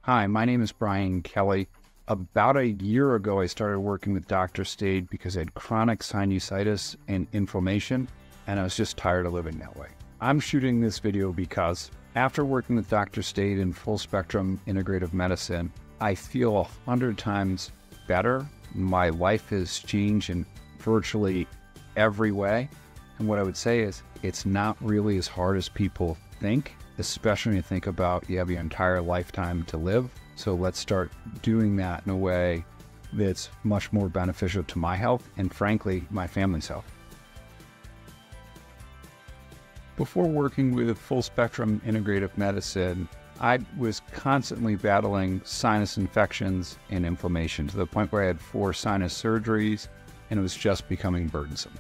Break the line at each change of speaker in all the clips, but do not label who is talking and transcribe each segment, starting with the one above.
Hi, my name is Brian Kelly. About a year ago, I started working with Dr. Staid because I had chronic sinusitis and inflammation, and I was just tired of living that way. I'm shooting this video because after working with Dr. Staid in full spectrum integrative medicine, I feel 100 times better. My life has changed in virtually every way. And what I would say is it's not really as hard as people think, especially when you think about you have your entire lifetime to live. So let's start doing that in a way that's much more beneficial to my health and, frankly, my family's health. Before working with full spectrum integrative medicine, I was constantly battling sinus infections and inflammation to the point where I had 4 sinus surgeries and it was just becoming burdensome.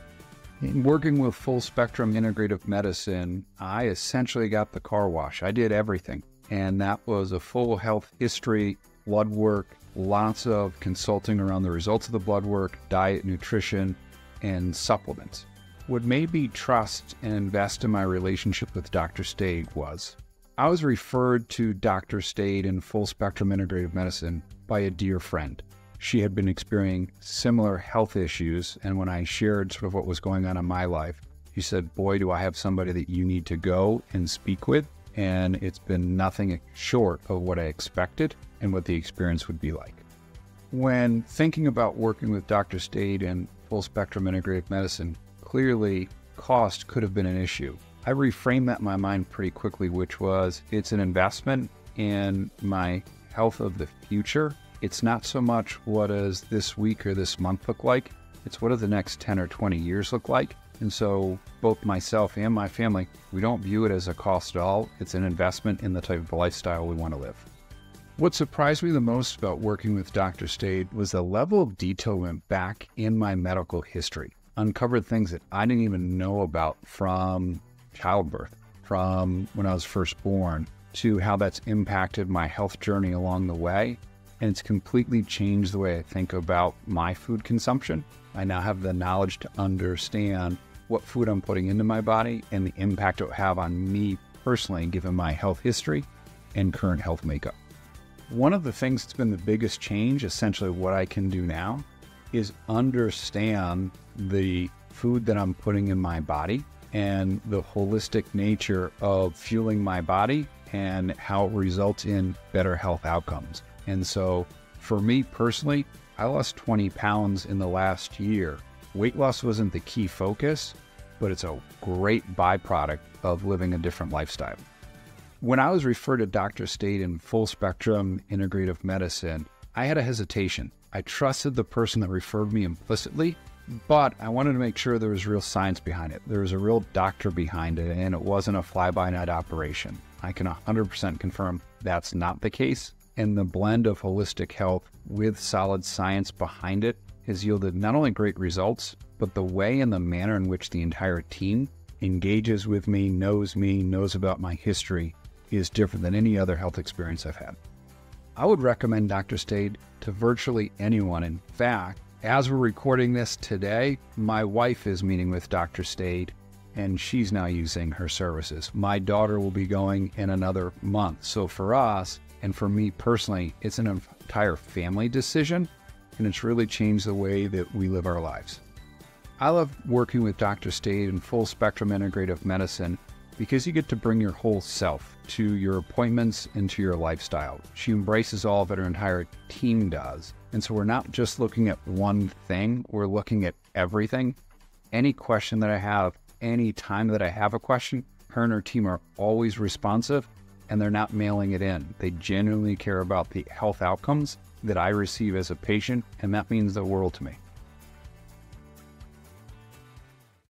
In working with full spectrum integrative medicine, I essentially got the car wash. I did everything. And that was a full health history, blood work, lots of consulting around the results of the blood work, diet, nutrition, and supplements. What made me trust and invest in my relationship with Dr. Staid was I was referred to Dr. Staid in full spectrum integrative medicine by a dear friend. She had been experiencing similar health issues, and when I shared sort of what was going on in my life, she said, "Boy, do I have somebody that you need to go and speak with." And it's been nothing short of what I expected and what the experience would be like. When thinking about working with Dr. Staid in full spectrum integrative medicine, clearly cost could have been an issue. I reframed that in my mind pretty quickly, which was it's an investment in my health of the future. It's not so much what does this week or this month look like, it's what do the next 10 or 20 years look like. And so both myself and my family, we don't view it as a cost at all. It's an investment in the type of lifestyle we want to live. What surprised me the most about working with Dr. Staid was the level of detail went back in my medical history, uncovered things that I didn't even know about from childbirth, from when I was first born, to how that's impacted my health journey along the way. And it's completely changed the way I think about my food consumption. I now have the knowledge to understand what food I'm putting into my body and the impact it will have on me personally, given my health history and current health makeup. One of the things that's been the biggest change, essentially what I can do now, is understand the food that I'm putting in my body and the holistic nature of fueling my body and how it results in better health outcomes. And so for me personally, I lost 20 pounds in the last year. Weight loss wasn't the key focus, but it's a great byproduct of living a different lifestyle. When I was referred to Dr. Staid in full spectrum integrative medicine, I had a hesitation. I trusted the person that referred me implicitly, but I wanted to make sure there was real science behind it. There was a real doctor behind it, and it wasn't a fly-by-night operation. I can 100% confirm that's not the case. And the blend of holistic health with solid science behind it has yielded not only great results, but the way and the manner in which the entire team engages with me, knows about my history is different than any other health experience I've had. I would recommend Dr. Staid to virtually anyone. In fact, as we're recording this today, my wife is meeting with Dr. Staid and she's now using her services. My daughter will be going in another month. So for us, and for me personally, it's an entire family decision, and it's really changed the way that we live our lives. I love working with Dr. Staid in full spectrum integrative medicine because you get to bring your whole self to your appointments and to your lifestyle. She embraces all of it, her entire team does. And so we're not just looking at one thing, we're looking at everything. Any question that I have, any time that I have a question, her and her team are always responsive. And they're not mailing it in. They genuinely care about the health outcomes that I receive as a patient, and that means the world to me.